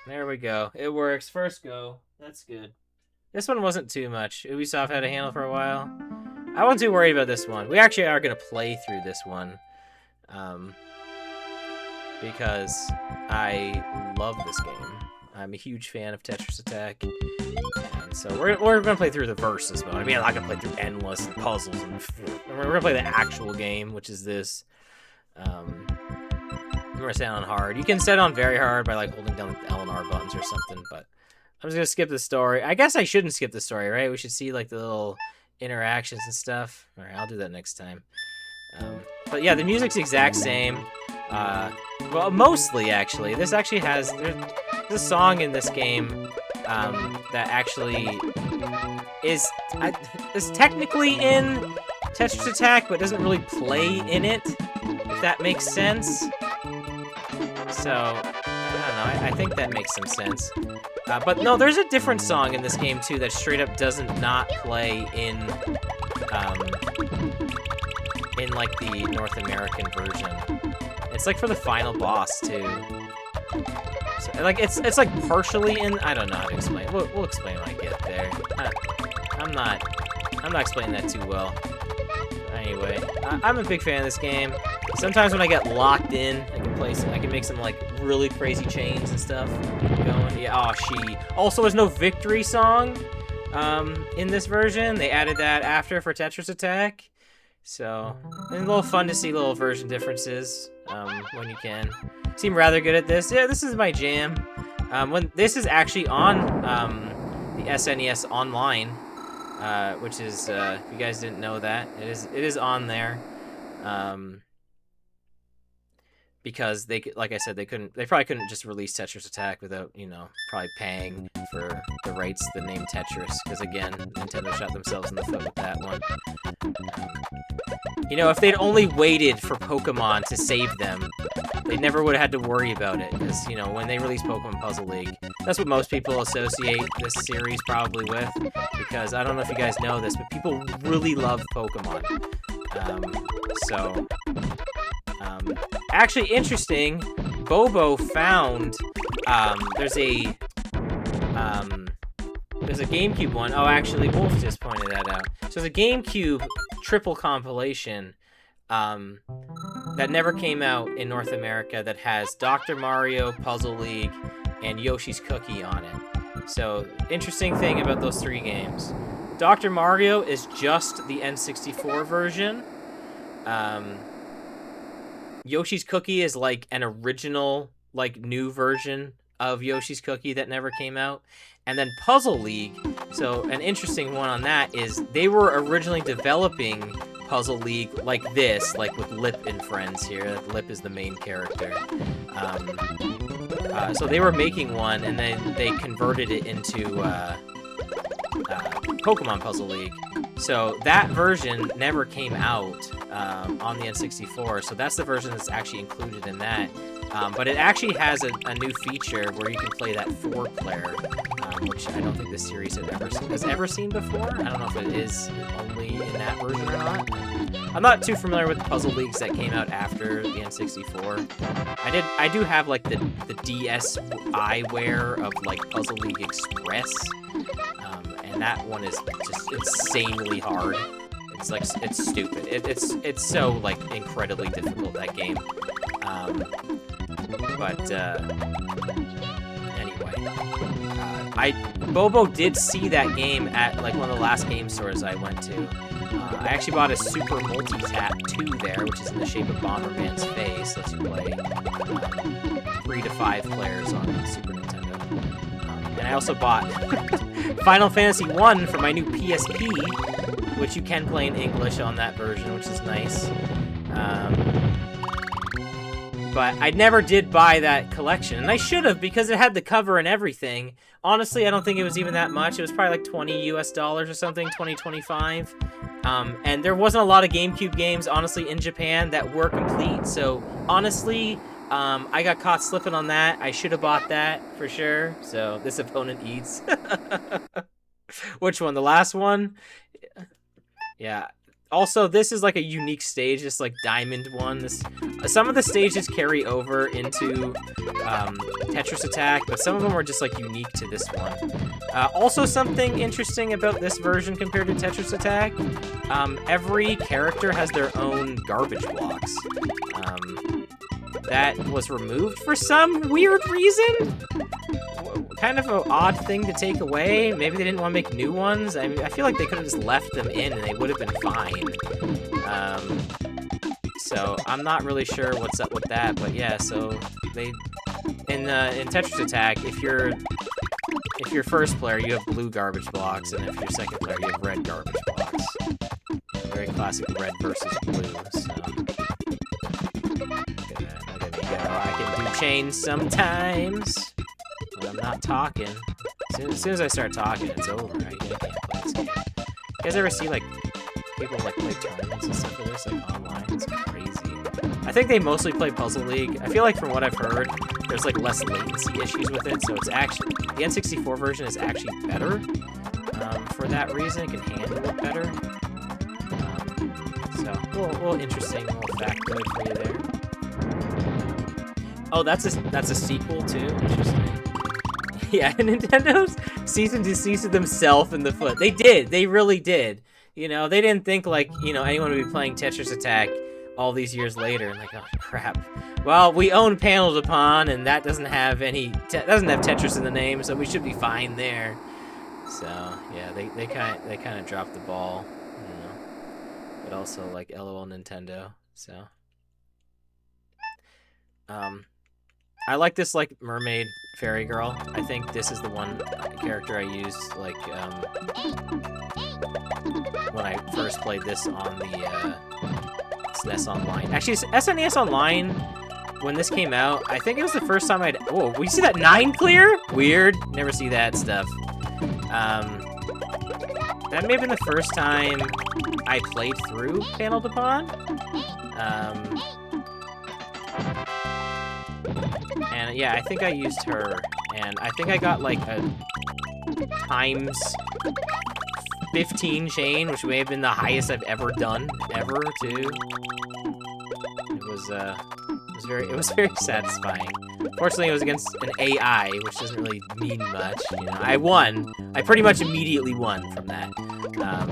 There we go. It works. First go. That's good. This one wasn't too much. Ubisoft had a handle for a while. I wasn't too worried about this one. We actually are going to play through this one. Because I love this game. I'm a huge fan of Tetris Attack. And so we're going to play through the versus mode. I mean, I'm not going to play through endless and puzzles. We're going to play the actual game, which is this. I'm going to set it on hard. You can set it on very hard by like holding down like, the L and R buttons or something, but I'm just going to skip the story. I guess I shouldn't skip the story, right? We should see like the little interactions and stuff. All right, I'll do that next time. But yeah, the music's the exact same. Well, mostly actually. This actually has there's a song in this game that actually is technically in Tetris Attack, but doesn't really play in it, if that makes sense. So I don't know. I think that makes some sense. But no, there's a different song in this game too that straight up doesn't not play in like the North American version. It's like for the final boss too. So, like it's like partially in. I don't know how to explain. We'll explain when I get there. I'm not explaining that too well. Anyway, I'm a big fan of this game. Sometimes when I get locked in, I can make some like really crazy chains and stuff going. Yeah. Oh, she also has no victory song in this version. They added that after for Tetris Attack. So, it's a little fun to see little version differences when you can. Seem rather good at this. Yeah, this is my jam. When this is actually on the SNES Online, which is if you guys didn't know that, it is on there. Because they, like I said, they probably couldn't just release Tetris Attack without, probably paying for the rights to the name Tetris. Because again, Nintendo shot themselves in the foot with that one. If they'd only waited for Pokemon to save them, they never would have had to worry about it. Because, when they released Pokemon Puzzle League, that's what most people associate this series probably with. Because I don't know if you guys know this, but people really love Pokemon. Actually interesting, Bobo found, there's a GameCube one. Oh, actually, Wolf just pointed that out. So there's a GameCube triple compilation, that never came out in North America that has Dr. Mario, Puzzle League, and Yoshi's Cookie on it. So, interesting thing about those three games. Dr. Mario is just the N64 version. Yoshi's Cookie is like an original, like new version of Yoshi's Cookie that never came out. And then Puzzle League, so an interesting one on that is they were originally developing Puzzle League like this, like with Lip and friends here. Lip is the main character. So they were making one and then they converted it into Pokemon Puzzle League. So that version never came out on the N64, so that's the version that's actually included in that. But it actually has a new feature where you can play that 4-player, which I don't think this series has ever seen before. I don't know if it is only in that version or not. I'm not too familiar with the Puzzle Leagues that came out after the N64. I do have like the DSiWare of like Puzzle League Express, and that one is just insanely hard. It's like it's stupid. It's so like incredibly difficult, that game. Anyway, Bobo did see that game at like one of the last game stores I went to. I actually bought a Super Multi-Tap 2 there, which is in the shape of Bomberman's face. Lets you play 3 to 5 players on Super Nintendo. And I also bought Final Fantasy 1 for my new PSP, which you can play in English on that version, which is nice. But I never did buy that collection, and I should have because it had the cover and everything. Honestly, I don't think it was even that much. It was probably like $20 or something, 25. And there wasn't a lot of GameCube games, honestly, in Japan that were complete. So honestly, I got caught slipping on that. I should have bought that for sure. So this opponent eats. Which one? The last one? Yeah. Also, this is like a unique stage, this like diamond one. Some of the stages carry over into Tetris Attack, but some of them are just like unique to this one. Also, something interesting about this version compared to Tetris Attack, every character has their own garbage blocks. That was removed for some weird reason. Kind of an odd thing to take away. Maybe they didn't want to make new ones. I mean, I feel like they could have just left them in and they would have been fine. So I'm not really sure what's up with that, but yeah. So they in Tetris Attack, if you're first player, you have blue garbage blocks, and if you're second player, you have red garbage blocks. Very classic red versus blue. So look at me go. I can do chains sometimes. I'm not talking. As soon as I start talking, it's over. I can't play this game. You guys ever see like people like play tournaments and stuff for this, like online? It's crazy. I think they mostly play Puzzle League. I feel like from what I've heard, there's like less latency issues with it, so it's actually the N64 version is actually better. For that reason, it can handle it better. So a little interesting little factoid for you there. Oh, that's a sequel too. Interesting. Yeah, Nintendo's cease and desist themselves in the foot. They did. They really did. You know, they didn't think like, you know, anyone would be playing Tetris Attack all these years later and like, oh crap. Well, we own Panel de Pon and that doesn't have Tetris in the name, so we should be fine there. So yeah, they kind of dropped the ball, you know. But also like LOL Nintendo. So I like this like mermaid fairy girl. I think this is the one character I used like when I first played this on the SNES Online. Actually, SNES Online, when this came out, I think it was the first time I'd... Whoa, we see that 9 clear? Weird. Never see that stuff. That may have been the first time I played through Panel de Pon. And yeah, I think I used her, and I think I got like a times 15 chain, which may have been the highest I've ever done, ever, too. It was very satisfying. Fortunately, it was against an AI, which doesn't really mean much, you know. I won. I pretty much immediately won from that. You know.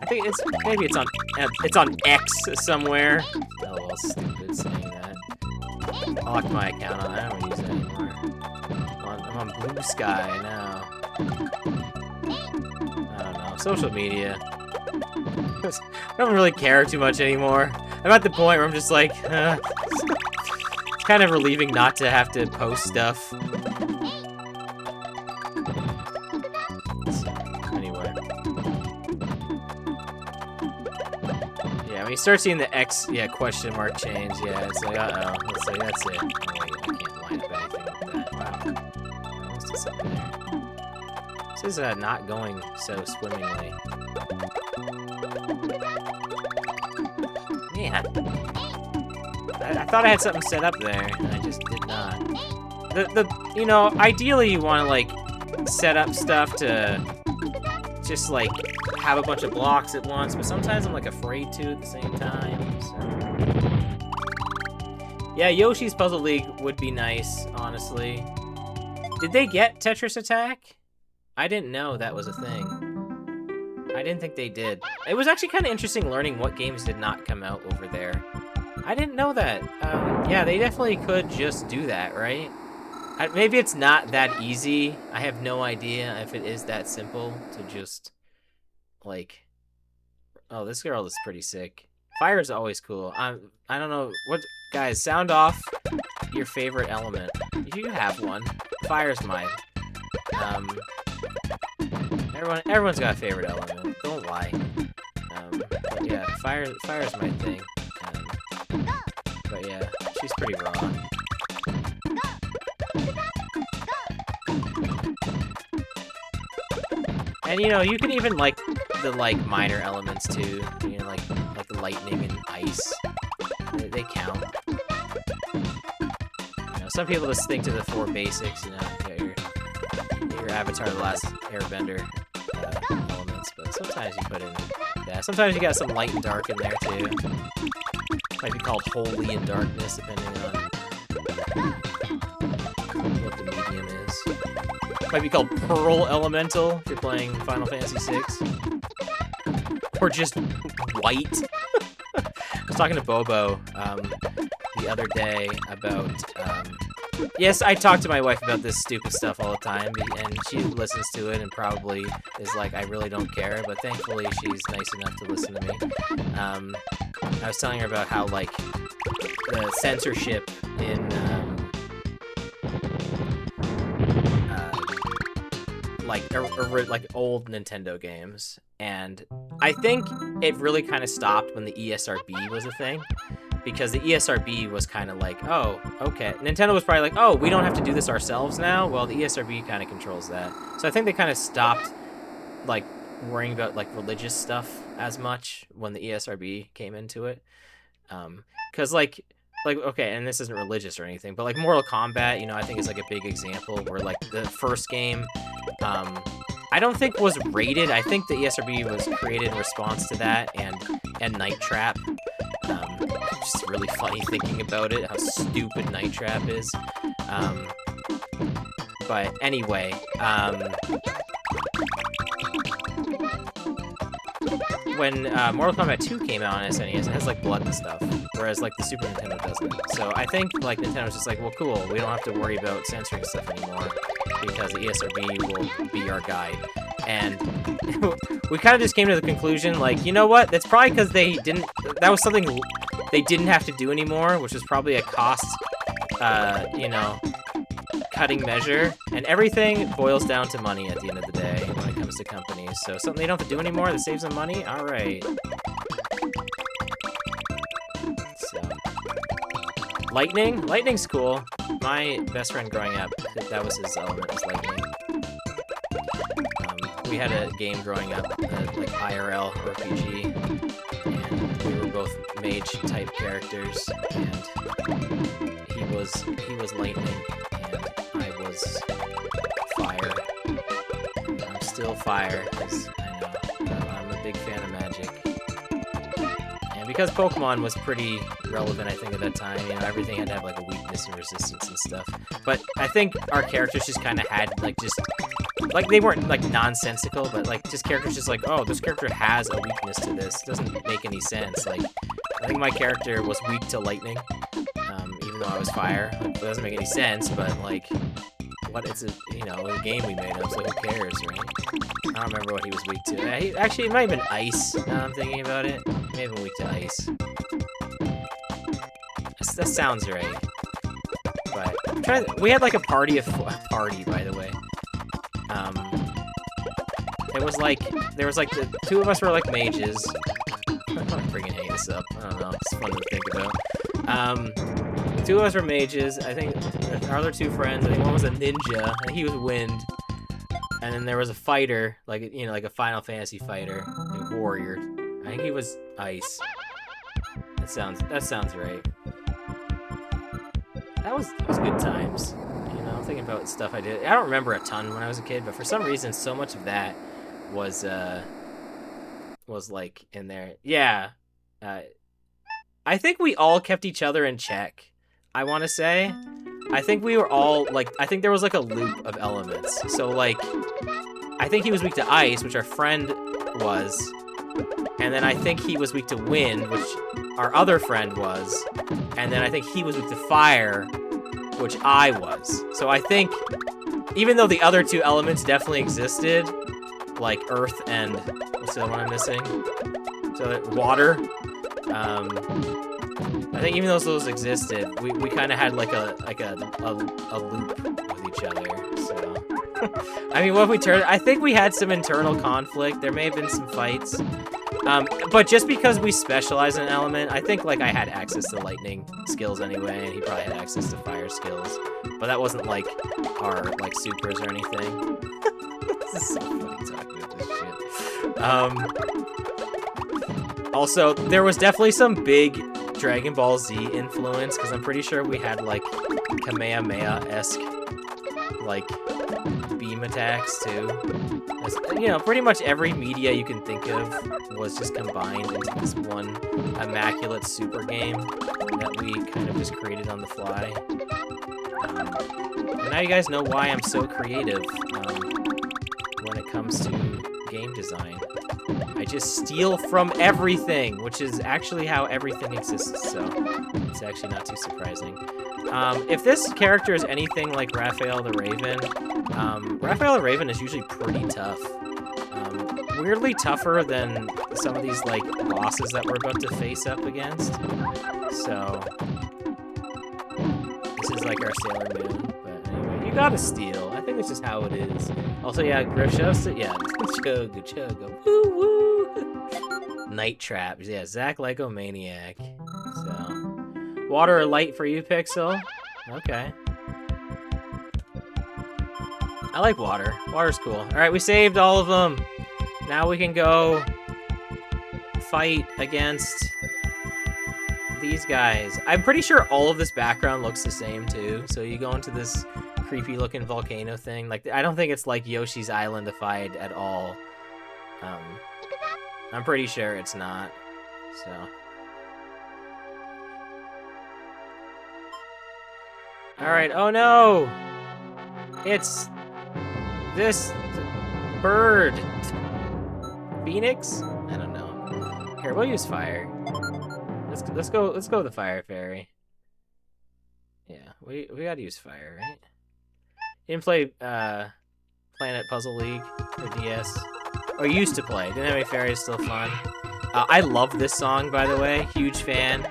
I think maybe it's on X somewhere. Oh, well, stupid saying that. I locked my account on. I don't use it anymore. I'm on Blue Sky now. I don't know. Social media. I don't really care too much anymore. I'm at the point where I'm just like, it's kind of relieving not to have to post stuff. So, anyway. Yeah, when you start seeing the X, question mark chains, it's like, uh-oh. It's like, that's it. Oh, wait, I can't line up anything with that. Wow. What's this up there? This is not going so swimmingly. Man. I thought I had something set up there, and I just did not. You know, ideally you want to, like, set up stuff to just, like, have a bunch of blocks at once, but sometimes I'm, like, afraid to at the same time, so... Yeah, Yoshi's Puzzle League would be nice, honestly. Did they get Tetris Attack? I didn't know that was a thing. I didn't think they did. It was actually kind of interesting learning what games did not come out over there. I didn't know that. Yeah, they definitely could just do that, right? Maybe it's not that easy. I have no idea if it is that simple to just, like... Oh, this girl is pretty sick. Fire is always cool. I don't know. Guys, sound off your favorite element. If you have one, fire's mine. Everyone's got a favorite element. Don't lie. But yeah, fire's my thing. But yeah, she's pretty raw. And you know, you can even like the minor elements too. You know, like lightning and ice. They count. You know, some people just stick to the 4 basics. You know, you got your Avatar: The Last airbender elements, but sometimes you put in that. Sometimes you got some light and dark in there too. Might be called holy and darkness, depending on what the medium is. Might be called pearl elemental if you're playing Final Fantasy VI. Or just white. I was talking to Bobo the other day about... yes, I talk to my wife about this stupid stuff all the time, and she listens to it and probably is like, I really don't care, but thankfully she's nice enough to listen to me. I was telling her about how, like, the censorship in, like old Nintendo games, and I think it really kind of stopped when the ESRB was a thing. Because the ESRB was kind of like, oh, okay. Nintendo was probably like, oh, we don't have to do this ourselves now. Well, the ESRB kind of controls that. So I think they kind of stopped, like, worrying about, like, religious stuff as much when the ESRB came into it. Because, like, okay, and this isn't religious or anything, but, like, Mortal Kombat, you know, I think is, like, a big example where, like, the first game, I don't think was rated. I think the ESRB was created in response to that and Night Trap. Just really funny thinking about it, how stupid Night Trap is. But anyway, when Mortal Kombat 2 came out on SNES, it has like blood and stuff, whereas like the Super Nintendo doesn't. So I think like Nintendo's just like, well, cool, we don't have to worry about censoring stuff anymore because the ESRB will be our guide. And we kind of just came to the conclusion, like, you know what? That's probably because they didn't. That was something they didn't have to do anymore, which was probably a cost, you know, cutting measure. And everything boils down to money at the end of the day when it comes to companies. So something they don't have to do anymore that saves them money. All right. So, lightning. Lightning's cool. My best friend growing up, that was his element, was lightning. We had a game growing up, like IRL RPG, and we were both mage-type characters, and he was lightning, and I was fire. I'm still fire, because I know I'm a big fan of magic. And because Pokemon was pretty relevant, I think, at that time, you know, everything had to have like a weakness and resistance and stuff. But I think our characters just kind of had like just. Like, they weren't, like, nonsensical, but, like, just characters just like, oh, this character has a weakness to this. Doesn't make any sense. Like, I think my character was weak to lightning, even though I was fire. Like, it doesn't make any sense, but, like, what, it's a, you know, a game we made up, so who cares, right? I don't remember what he was weak to. Actually, it might have been ice, now I'm thinking about it. He may have been weak to ice. That sounds right. But, we had, like, a party, by the way. It was like, there was like, the two of us were like mages. I'm not freaking hate this up. I don't know, it's fun to think about. The two of us were mages. I think our other two friends, I think one was a ninja, and he was wind. And then there was a fighter, like, you know, like a Final Fantasy fighter, like a warrior. I think he was ice. That sounds right. That was good times. You know, thinking about stuff I did. I don't remember a ton when I was a kid, but for some reason, so much of that was like in there. Yeah. I think we all kept each other in check. I want to say. I think we were all like, I think there was like a loop of elements. So like, I think he was weak to ice, which our friend was. And then I think he was weak to wind, which our other friend was. And then I think he was weak to fire, which I was. So I think, even though the other two elements definitely existed, like earth and, what's the other one I'm missing? So water. I think even though those existed, we kind of had like a loop with each other. So, I mean, what if we turned? I think we had some internal conflict. There may have been some fights. But just because we specialize in an element, I think like I had access to lightning skills anyway, and he probably had access to fire skills. But that wasn't like our like supers or anything. This is so funny talking about this shit. Also, there was definitely some big Dragon Ball Z influence, because I'm pretty sure we had like Kamehameha-esque like, beam attacks, too. You know, pretty much every media you can think of was just combined into this one immaculate super game that we kind of just created on the fly. And now you guys know why I'm so creative when it comes to game design. I just steal from everything, which is actually how everything exists, so it's actually not too surprising. If this character is anything like Raphael the Raven, Raphael the Raven is usually pretty tough. Weirdly tougher than some of these, like, bosses that we're about to face up against. So, this is like our Sailor Moon, but anyway, you gotta steal. I think this is how it is. Also, yeah, Griff shows it, yeah, chugga, woo woo! Night Trap, yeah, Zack Legomaniac. So, water or light for you, Pixel? Okay. I like water. Water's cool. Alright, we saved all of them. Now we can go fight against these guys. I'm pretty sure all of this background looks the same, too. So you go into this creepy-looking volcano thing. Like, I don't think it's like Yoshi's Islandified at all. I'm pretty sure it's not. So... Alright, oh no! It's... this... bird. Phoenix? I don't know. Here, we'll use fire. Let's go with the fire fairy. Yeah, we gotta use fire, right? You didn't play Planet Puzzle League for DS? Or used to play. Didn't have any fairies, still fun. I love this song, by the way. Huge fan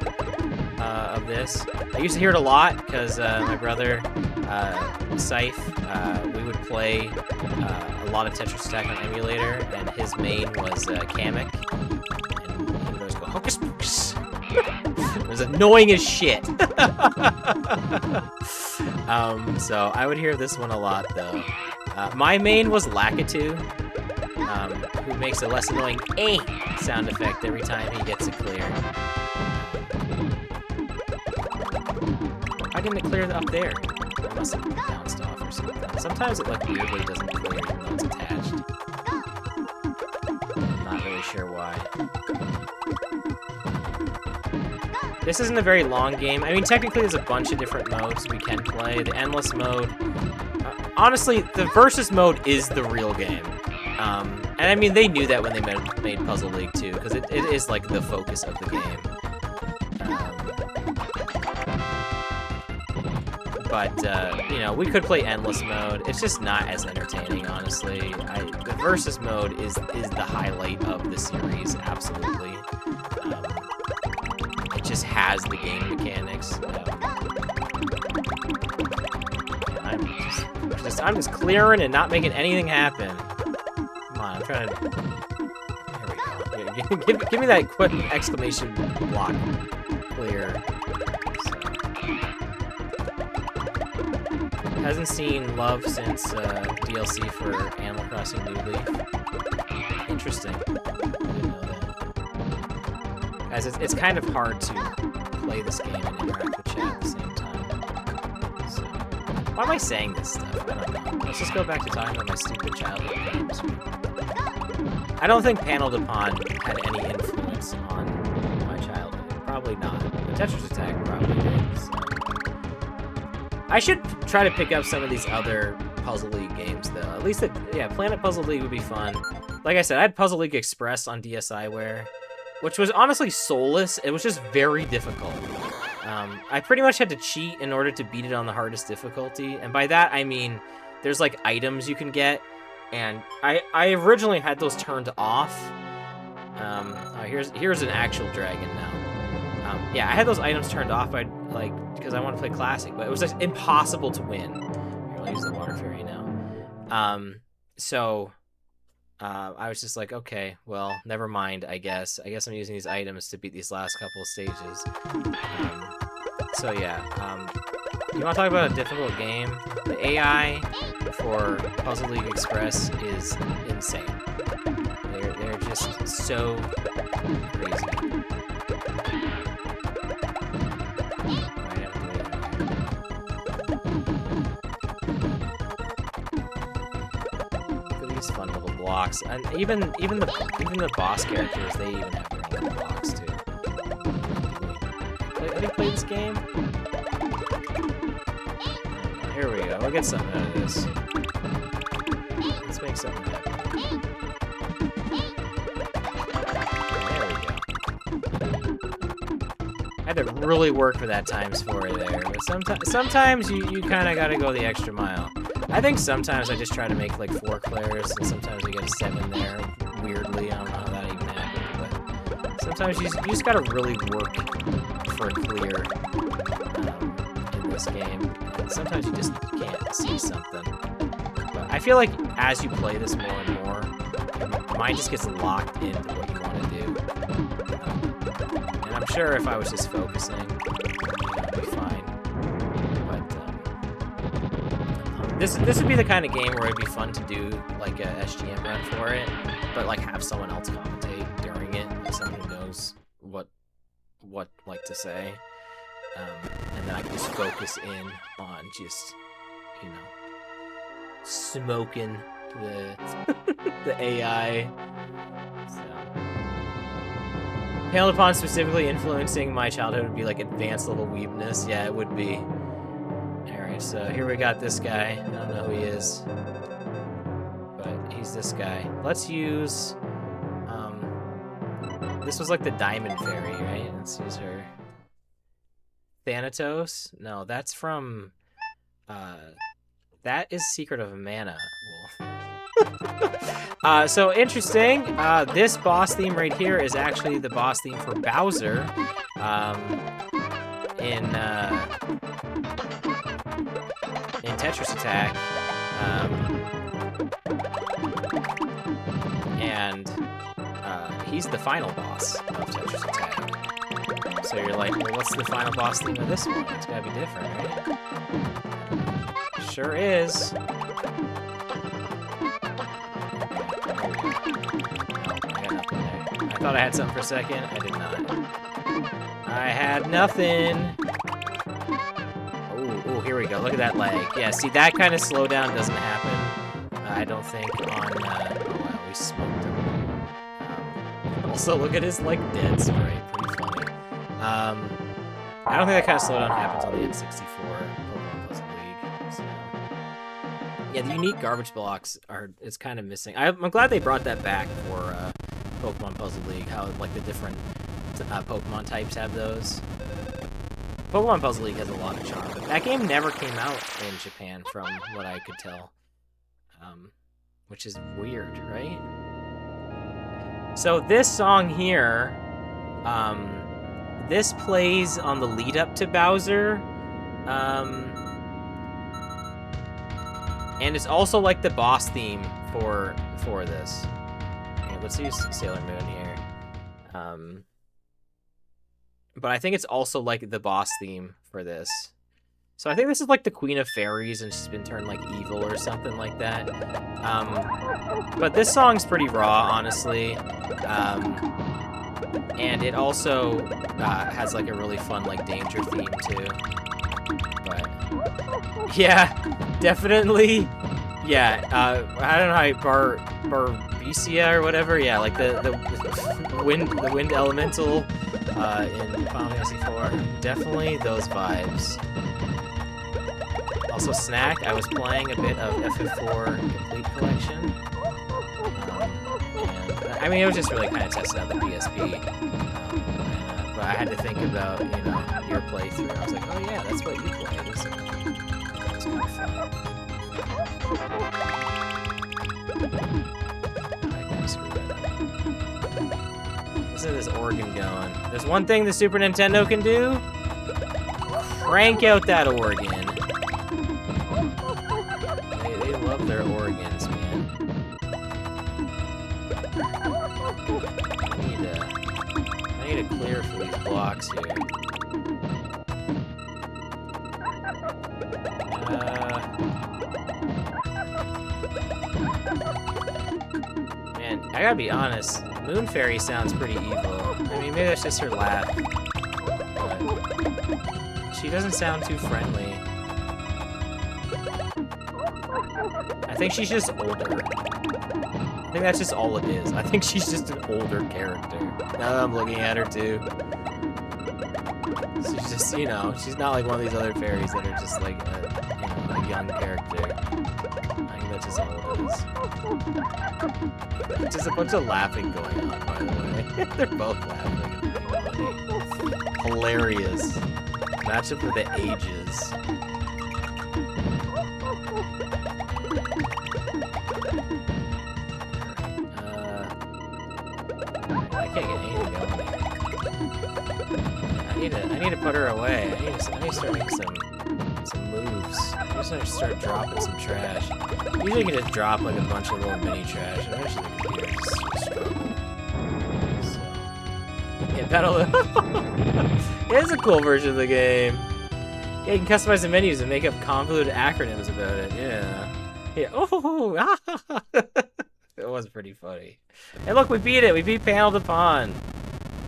of this. I used to hear it a lot because my brother, Scythe, we would play a lot of Tetris Attack on emulator, and his main was Kamek. And he would always go, hocus pocus. It was annoying as shit. So I would hear this one a lot, though. My main was Lakitu, who makes a less annoying sound effect every time he gets it clear. Why didn't it clear up there? It must have bounced off or something. Sometimes it like weirdly doesn't clear even though it's attached. I'm not really sure why. This isn't a very long game. I mean, technically there's a bunch of different modes we can play. The endless mode... honestly, the versus mode is the real game. And I mean, they knew that when they made Puzzle League too, because it is like the focus of the game. But, you know, we could play endless mode. It's just not as entertaining, honestly. The versus mode is the highlight of the series, absolutely. It just has the game mechanics. I'm just clearing and not making anything happen. Come on, I'm trying to... There we go. Yeah, give me that quick exclamation block. Clear. Hasn't seen love since DLC for Animal Crossing New Leaf. Interesting. I didn't know that. Guys, it's kind of hard to play this game and interact with chat at the same time. So, why am I saying this stuff? I don't know. Let's just go back to talking about my stupid childhood games. I don't think Panel de Pon had any influence on my childhood. Probably not. But Tetris Attack probably did. So. I should try to pick up some of these other Puzzle League games, though. At least, yeah, Planet Puzzle League would be fun. Like I said, I had Puzzle League Express on DSiWare, which was honestly soulless. It was just very difficult. I pretty much had to cheat in order to beat it on the hardest difficulty, and by that I mean there's like items you can get, and I originally had those turned off. Oh, here's an actual dragon now. Yeah, I had those items turned off because I want to play Classic, but it was just impossible to win. Here, I'll use the Water Fairy now. So I was just like, okay, well, never mind, I guess. I guess I'm using these items to beat these last couple of stages. So yeah, you want to talk about a difficult game? The AI for Puzzle League Express is insane. They're just so crazy. blocks, and even the boss characters, they even have their own blocks too. Have you played this game? Here we go. We'll get something out of this. Let's make something happen. There we go. I had to really work for that ×4 there, but sometimes you kind of got to go the extra mile. I think sometimes I just try to make like 4 clears, and sometimes we get a 7 there. Weirdly, I don't know how that even happened, but sometimes you just gotta really work for a clear in this game. And sometimes you just can't see something. But I feel like as you play this more and more, your mind just gets locked into what you want to do. And I'm sure if I was just focusing, it'd be fine. This would be the kind of game where it'd be fun to do like a SGM run for it, but like have someone else commentate during it, like someone who knows what like to say, and then I can just focus in on just, you know, smoking the the AI. So Panel de Pon specifically influencing my childhood would be like advanced level weebness. Yeah, it would be. So here we got this guy. I don't know who he is, but he's this guy. Let's use, this was like the Diamond Fairy, right? Let's use her. Thanatos? No, that's from, that is Secret of Mana. So interesting. This boss theme right here is actually the boss theme for Bowser, in Tetris Attack, and he's the final boss of Tetris Attack. So you're like, well, what's the final boss theme of this one? It's gotta be different, right? Sure is. No, I got nothing there. I thought I had something for a second. I did not. I had nothing. Here we go. Look at that lag. Yeah, see, that kind of slowdown doesn't happen, I don't think, on, oh wow, we smoked him. Also, look at his, like, dead spray. Pretty funny. I don't think that kind of slowdown happens on the N64 Pokemon Puzzle League, so. Yeah, the unique garbage blocks it's kind of missing. I'm glad they brought that back for, Pokemon Puzzle League, how, like, the different, Pokemon types have those. Pokemon Puzzle League has a lot of charm, but that game never came out in Japan, from what I could tell, which is weird, right? So this song here, this plays on the lead up to Bowser, and it's also like the boss theme for this. Okay, let's use Sailor Moon here. But I think it's also like the boss theme for this. So I think this is like the Queen of Fairies and she's been turned like evil or something like that. But this song's pretty raw, honestly. And it also has like a really fun like danger theme too. But yeah, definitely. Yeah, I don't know how Barbecia or whatever. Yeah, like the wind elemental in Final Fantasy IV. Definitely those vibes. Also, Snack. I was playing a bit of FF4 Complete Collection. And, I mean, it was just really kind of testing out the PSP. But I had to think about, you know, your playthrough. I was like, oh yeah, that's what you played. It's kind of fun. I gotta screw that up. Listen to this organ going. There's one thing the Super Nintendo can do. Crank out that organ. They love their organs, man. I need to clear for these blocks here. Man, I gotta be honest, Moon Fairy sounds pretty evil. I mean, maybe that's just her laugh, but she doesn't sound too friendly. I think she's just older. I think that's just all it is. I think she's just an older character. Now that I'm looking at her too. She's just, you know, she's not like one of these other fairies that are just like a young character. I think that's just all it is. Just a bunch of laughing going on, by the way. They're both laughing. Hilarious. Match up for the ages. I can't get anything going. I need to put her away. I need to start making some moves. I just need to start dropping some trash. Usually you can just drop like a bunch of little mini trash, and eventually the computer just struggle. So, yeah, Panel de Pon. It is a cool version of the game. Yeah, you can customize the menus and make up convoluted acronyms about it. Yeah. Yeah. Oh, it was pretty funny. And look, we beat it. We beat Panel de Pon.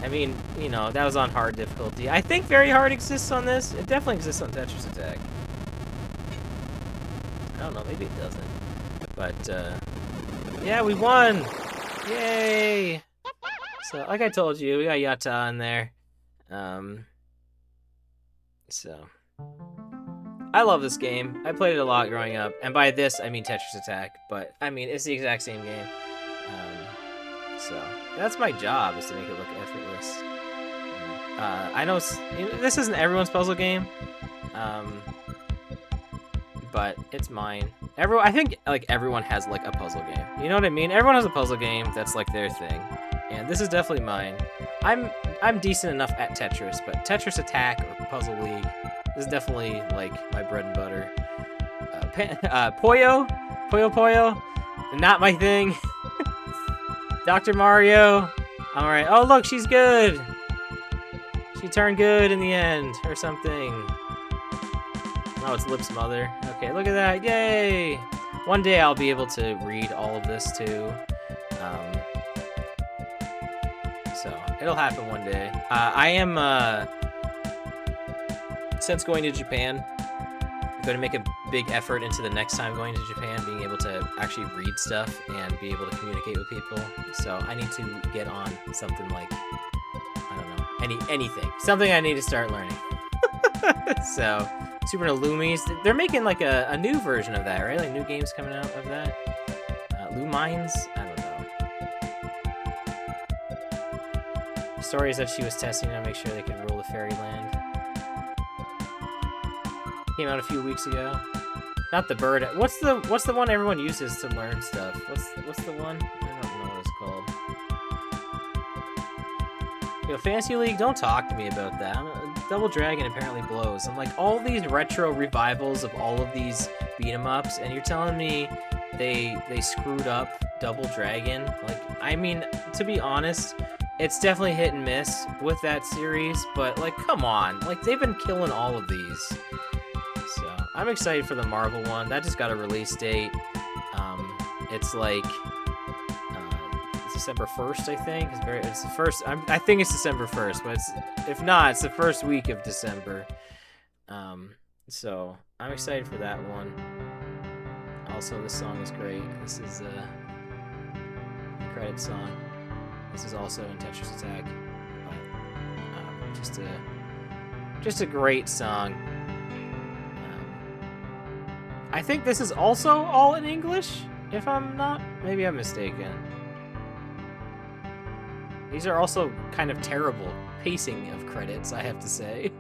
I mean, you know, that was on hard difficulty. I think very hard exists on this. It definitely exists on Tetris Attack. I don't know, maybe it doesn't. But, yeah, we won! Yay! So, like I told you, we got Yatta in there. So, I love this game. I played it a lot growing up. And by this, I mean Tetris Attack. But, I mean, it's the exact same game. So, that's my job, is to make it look effortless. I know this isn't everyone's puzzle game, but it's mine. I think like everyone has like a puzzle game. You know what I mean? Everyone has a puzzle game that's like their thing, and this is definitely mine. I'm decent enough at Tetris, but Tetris Attack or Puzzle League is definitely like my bread and butter. Puyo, not my thing. Dr. Mario. Alright. Oh, look, she's good. She turned good in the end, or something. Oh, it's Lip's mother. Okay, look at that. Yay! One day I'll be able to read all of this, too. So, it'll happen one day. I am, since going to Japan, I'm going to make a big effort into the next time going to Japan, being able to actually read stuff and be able to communicate with people. So I need to get on something like, I don't know, anything. Something I need to start learning. So, Super Lumis, they're making like a new version of that, right? Like new games coming out of that. Lumines? I don't know. The story is that she was testing to make sure they could rule the fairyland. Came out a few weeks ago. Not the bird. What's the one everyone uses to learn stuff? What's the one? I don't know what it's called. Yo, Fantasy League, don't talk to me about that. Double Dragon apparently blows. I'm like, all these retro revivals of all of these beat 'em ups, and you're telling me they screwed up Double Dragon? Like, I mean, to be honest, it's definitely hit and miss with that series, but like, come on, like they've been killing all of these. I'm excited for the Marvel one. That just got a release date. It's like it's December 1st, I think. It's the first. I think it's December 1st, but if not, it's the first week of December. So I'm excited for that one. Also, this song is great. This is the credit song. This is also in Tetris Attack, but just a great song. I think this is also all in English, if I'm not. Maybe I'm mistaken. These are also kind of terrible pacing of credits, I have to say.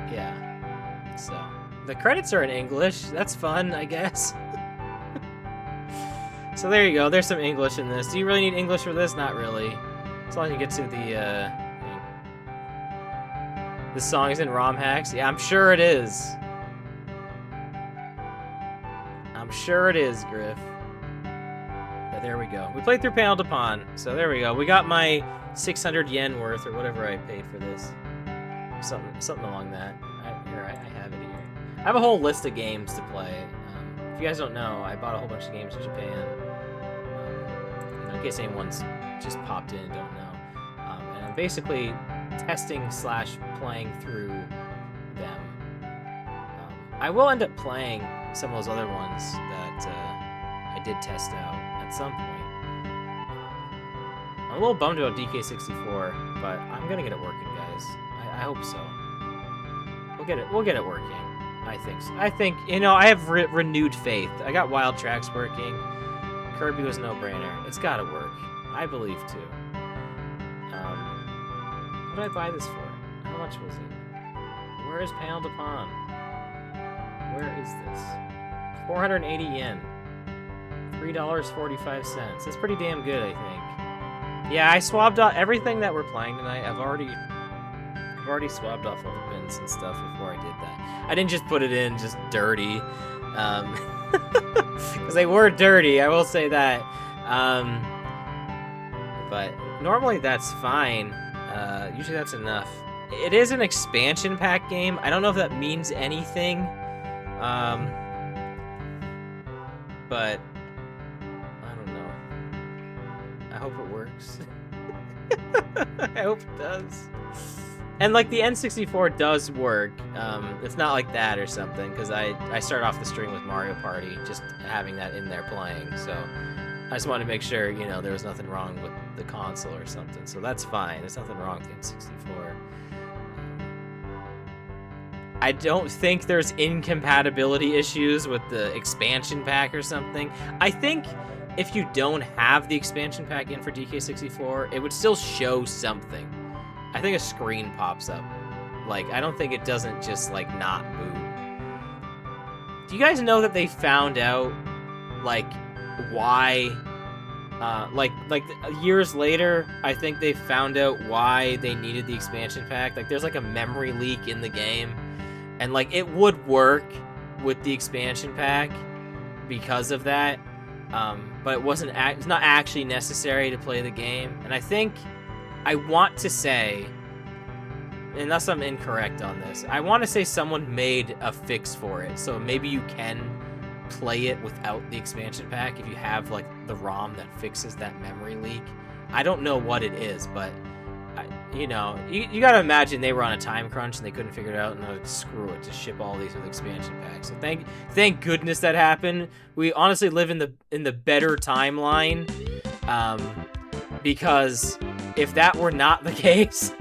Yeah. So, the credits are in English. That's fun, I guess. So there you go. There's some English in this. Do you really need English for this? Not really. As long as you get to the, this song is in ROM hacks? Yeah, I'm sure it is. I'm sure it is, Griff. But there we go. We played through Panel de Pon, so there we go. We got my 600 yen worth, or whatever I paid for this. Something along that. I have it here. I have a whole list of games to play. If you guys don't know, I bought a whole bunch of games in Japan. In case anyone's just popped in and don't know. And I'm basically testing/playing through them. I will end up playing some of those other ones that I did test out at some point. I'm a little bummed about DK64, but I'm gonna get it working, guys. I hope so. We'll get it working. I think so. I think, you know, I have renewed faith. I got Wild Tracks working. Kirby was no-brainer. It's gotta work. I believe too. What did I buy this for? How much was it? Where is Panel de Pon? Where is this? 480 yen. $3.45. That's pretty damn good, I think. Yeah, I swabbed out everything that we're playing tonight. I've already swabbed off all the bins and stuff before I did that. I didn't just put it in just dirty. Because they were dirty, I will say that. But normally that's fine. Usually that's enough. It is an expansion pack game. I don't know if that means anything. But I don't know. I hope it works. I hope it does. And like the N64 does work. It's not like that or something, because I start off the stream with Mario Party, just having that in there playing. So I just wanted to make sure, you know, there was nothing wrong with the console or something. So that's fine. There's nothing wrong with the N64. I don't think there's incompatibility issues with the expansion pack or something. I think if you don't have the expansion pack in for DK64, it would still show something. I think a screen pops up. Like, I don't think it doesn't just, like, not boot. Do you guys know that they found out, like, why, like years later, I think they found out why they needed the expansion pack? Like, there's, like, a memory leak in the game. And, like, it would work with the expansion pack because of that. But it's not actually necessary to play the game. And I want to say, unless I'm incorrect on this, I want to say someone made a fix for it. So maybe you can play it without the expansion pack if you have, like, the ROM that fixes that memory leak. I don't know what it is, but you know, you gotta imagine they were on a time crunch and they couldn't figure it out, and they're like, screw it, just ship all these with expansion packs. So thank goodness that happened. We honestly live in the better timeline, because if that were not the case,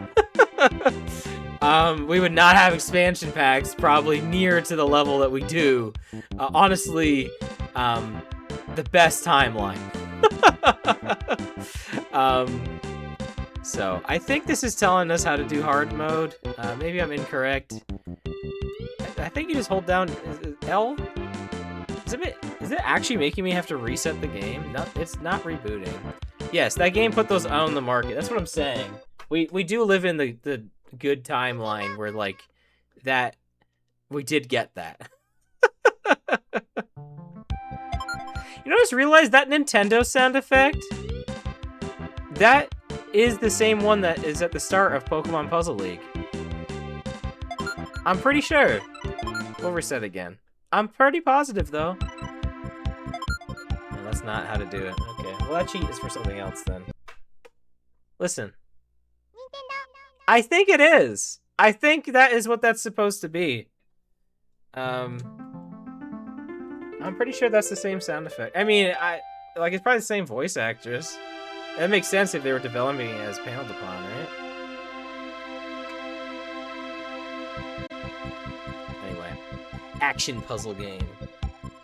we would not have expansion packs probably near to the level that we do. Honestly, the best timeline. So, I think this is telling us how to do hard mode. Maybe I'm incorrect. I think you just hold down L? Is it actually making me have to reset the game? No, it's not rebooting. Yes, that game put those on the market. That's what I'm saying. We do live in the good timeline where, like, that we did get that. You know, I just realized that Nintendo sound effect, that is the same one that is at the start of Pokemon Puzzle League. I'm pretty sure. We'll reset again. I'm pretty positive, though. No, that's not how to do it. Okay, well, that cheat is for something else, then. Listen. I think it is. I think that is what that's supposed to be. I'm pretty sure that's the same sound effect. I mean, it's probably the same voice actress. That makes sense if they were developing it as Panel de Pon, right? Anyway, action puzzle game.